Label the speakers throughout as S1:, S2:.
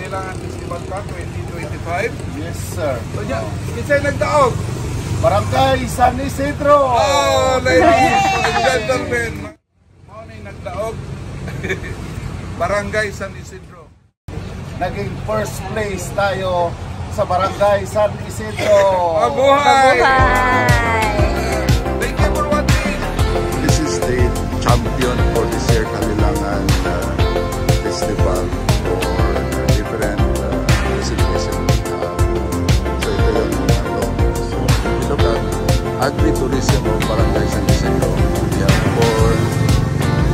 S1: Kalilangan Festival ka 2025.
S2: Yes, sir.
S1: So, kinsay nagdaog?
S2: Barangay San Isidro.
S1: Oh, ladies and gentlemen. Mao na yung nagdaog. Barangay San Isidro.
S2: Naging first place tayo sa Barangay San Isidro.
S1: Mabuhay!
S3: Mabuhay!
S1: Thank you for watching.
S4: This is the champion for this year Kalilangan Festival for different exhibition. So ito yung so, we look at agri-tourism of Barangay San Isidro. We have corn,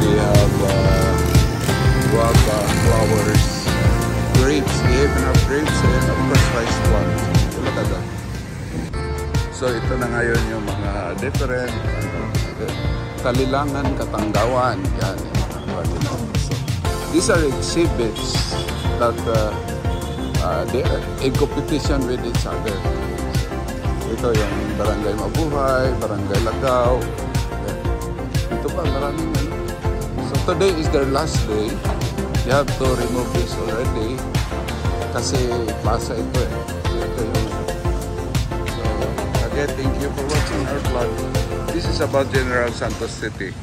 S4: we have guava, flowers, grapes. We even have grapes and of course rice plants. So look at that. So ito na ngayon yung mga different Kalilangan, Katanggawan. Yan, so, these are exhibits that they are in competition with each other. Ito yung Barangay Mabuhay, Barangay Lagaw. Ito pa, maraming ano. So today is their last day. They have to remove this already kasi plaza ito eh. Ito yung, so again, thank you for watching our vlog. This is about General Santos City.